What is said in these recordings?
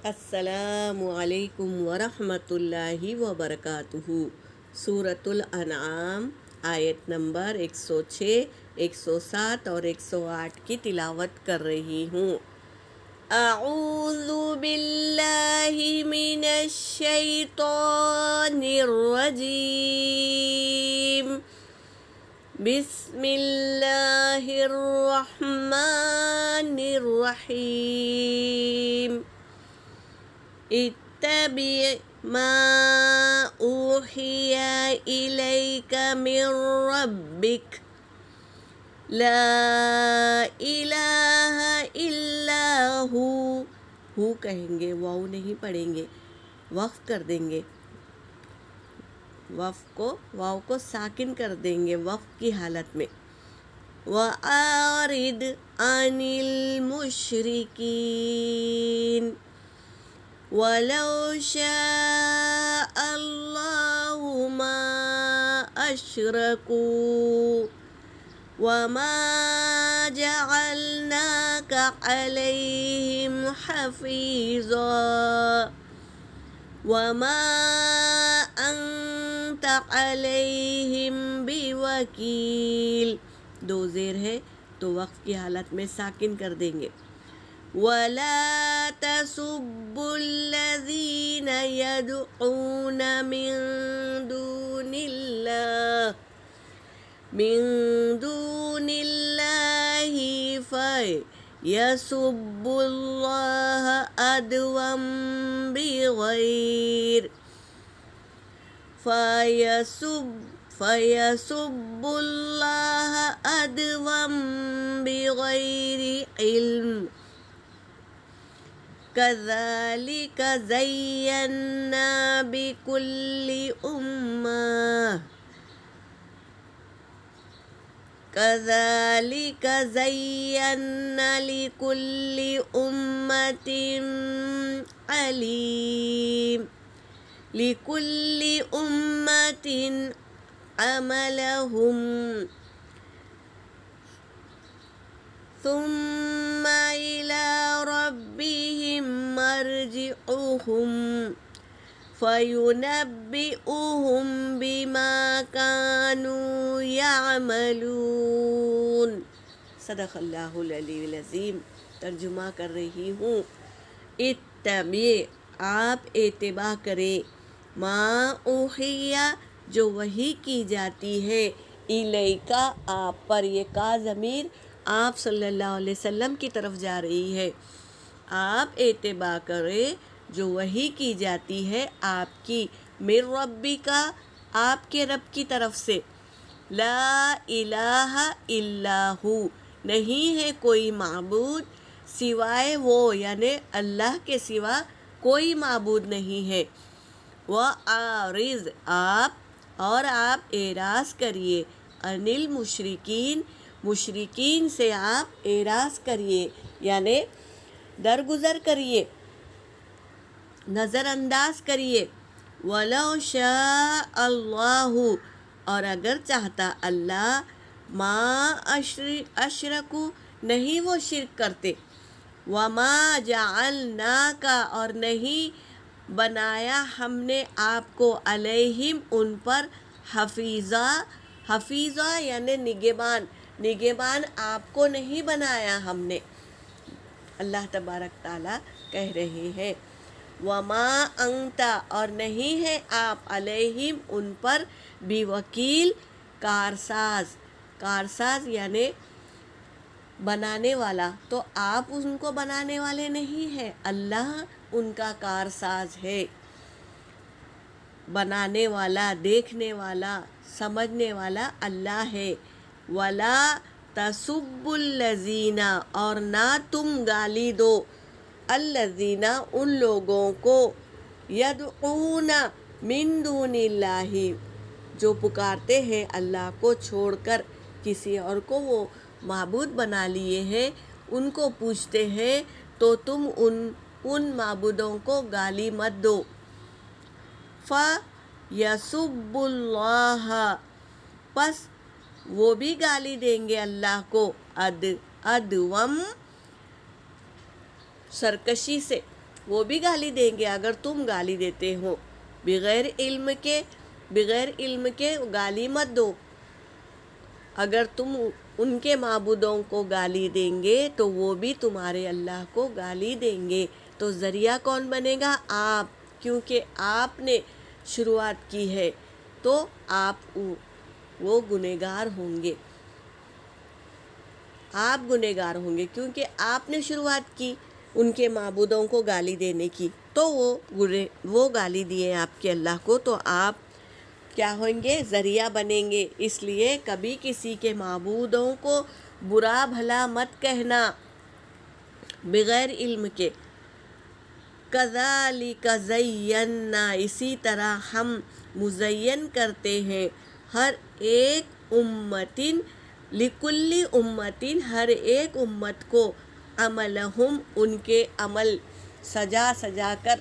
السلام علیکم ورحمۃ اللہ وبرکاتہ۔ سورۃ الانعام آیت نمبر 106، 107 اور 108 کی تلاوت کر رہی ہوں۔ اعوذ باللہ من الشیطان الرجیم، بسم اللہ الرحمن الرحیم۔ اتبع ما اوحی الیک من ربک لا الہ الا ہو کہیں گے، واو نہیں پڑھیں گے، وقف کر دیں گے، واو کو ساکن کر دیں گے وقف کی حالت میں۔ وَأَعْرِضْ عَنِ الْمُشْرِكِينَ وَلَوْ شَاءَ اللَّهُ مَا أَشْرَكُوا وَمَا جَعَلْنَاكَ عَلَيْهِمْ حَفِيظًا وَمَا أَنْتَ عَلَيْهِمْ بِوَكِيلٍ۔ دو زیر ہے تو وقف کی حالت میں ساکن کر دیں گے۔ وَلَا تَسُبُّوا الَّذِينَ يَدْعُونَ مِن دُونِ اللَّهِ فَيَسُبُّوا اللَّهَ عَدْوًا بِغَيْرِ عِلْمٍ كَذَلِكَ زَيَّنَّا لِكُلِّ أُمَّةٍ عَمَلَهُمْ ثُمَّ إِلَى رَبِّهِمْ مَرْجِعُهُمْ فَيُنَبِّئُهُم بِمَا كَانُوا يَعْمَلُونَ۔ صدق اللہ العلی العظیم۔ ترجمہ کر رہی ہوں۔ اتبع، آپ اتباع کریں، ما اوحیٰ، جو وحی کی جاتی ہے، الیکا، آپ پر، یہ کا ضمیر آپ صلی اللہ علیہ وسلم کی طرف جا رہی ہے۔ آپ اتباع کریں جو وحی کی جاتی ہے آپ کی، من ربک، آپ کے رب کی طرف سے، لا الہ الا ہو، نہیں ہے کوئی معبود سوائے وہ، یعنی اللہ کے سوا کوئی معبود نہیں ہے۔ وَأَعْرِضْ، آپ اعراض کریے، عن المشرکین، مشرکین سے آپ اعراض کریے، یعنی درگزر کریے، نظر انداز کریے۔ وَلَوْ شَاءَ اللَّهُ، اور اگر چاہتا اللہ، ما اشرکوا، نہیں وہ شرک کرتے، وَمَا جَعَلْنَاكَ، اور نہیں بنایا ہم نے آپ کو، علیہم ان پر، حفیظہ یعنی نگہبان آپ کو نہیں بنایا ہم نے۔ اللہ تبارک تعالیٰ کہہ رہے ہیں، وَمَا أَنْتَ، اور نہیں ہے آپ، علیہم ان پر، بِوَکیل، کارساز یعنی بنانے والا، تو آپ ان کو بنانے والے نہیں ہیں، اللہ ان کا کارساز ہے، بنانے والا، دیکھنے والا، سمجھنے والا اللہ ہے۔ وَلَا تَسُبُّوا الَّذِينَ، اور نہ تم گالی دو، الَّذِينَ ان لوگوں کو، يَدْعُونَ مِن دُونِ اللَّهِ جو پکارتے ہیں اللہ کو چھوڑ کر، کسی اور کو وہ معبود بنا لیے ہیں، ان کو پوجتے ہیں، تو تم ان معبودوں کو گالی مت دو۔ فَيَسُبُّوا اللَّهَ، پس وہ بھی گالی دیں گے اللہ کو، عدوم، سرکشی سے، وہ بھی گالی دیں گے اگر تم گالی دیتے ہو بغیر علم کے گالی مت دو. اگر تم ان کے معبودوں کو گالی دیں گے تو وہ بھی تمہارے اللہ کو گالی دیں گے. تو ذریعہ کون بنے گا؟ آپ، کیونکہ آپ نے شروعات کی ہے تو آپ وہ گنہگار ہوں گے. آپ گنہگار ہوں گے کیونکہ آپ نے شروعات کی ان کے معبودوں کو گالی دینے کی، تو وہ گالی دیے آپ کے اللہ کو، تو آپ کیا ہوئیں گے؟ ذریعہ بنیں گے. اس لیے کبھی کسی کے معبودوں کو برا بھلا مت کہنا بغیر علم کے. کذالک زینا، اسی طرح ہم مزین کرتے ہیں ہر ایک امتن، لکل امتن، ہر ایک امت کو، عملہم، ان کے عمل سجا کر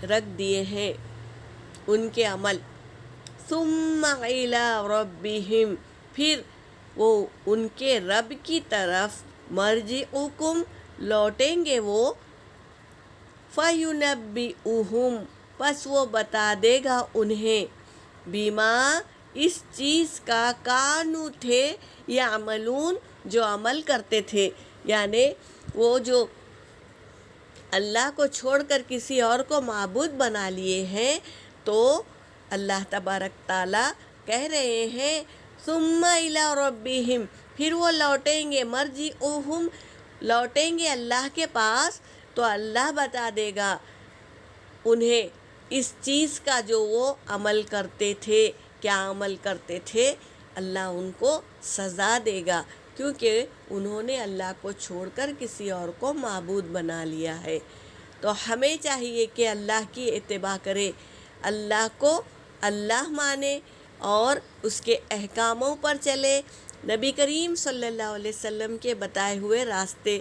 رکھ دیے ہیں ان کے عمل. ثم الی ربہم، پھر وہ ان کے رب کی طرف، مرجعکم، لوٹیں گے وہ، فینبئہم، پس وہ بتا دے گا انہیں، بما، اس چیز کا، کانوا، تھے، یعملون، جو عمل کرتے تھے. یعنی وہ جو اللہ کو چھوڑ کر کسی اور کو معبود بنا لیے ہیں، تو اللہ تبارک تعالیٰ کہہ رہے ہیں ثم الی ربہم، پھر وہ لوٹیں گے، مرجعہم، لوٹیں گے اللہ کے پاس، تو اللہ بتا دے گا انہیں اس چیز کا جو وہ عمل کرتے تھے. کیا عمل کرتے تھے؟ اللہ ان کو سزا دے گا کیونکہ انہوں نے اللہ کو چھوڑ کر کسی اور کو معبود بنا لیا ہے. تو ہمیں چاہیے کہ اللہ کی اتباع کرے، اللہ کو اللہ مانے اور اس کے احکاموں پر چلے، نبی کریم صلی اللہ علیہ وسلم کے بتائے ہوئے راستے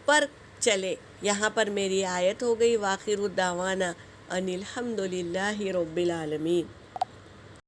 پر چلے. یہاں پر میری آیت ہو گئی. وآخر دعوانا ان الحمد للہ رب العالمین.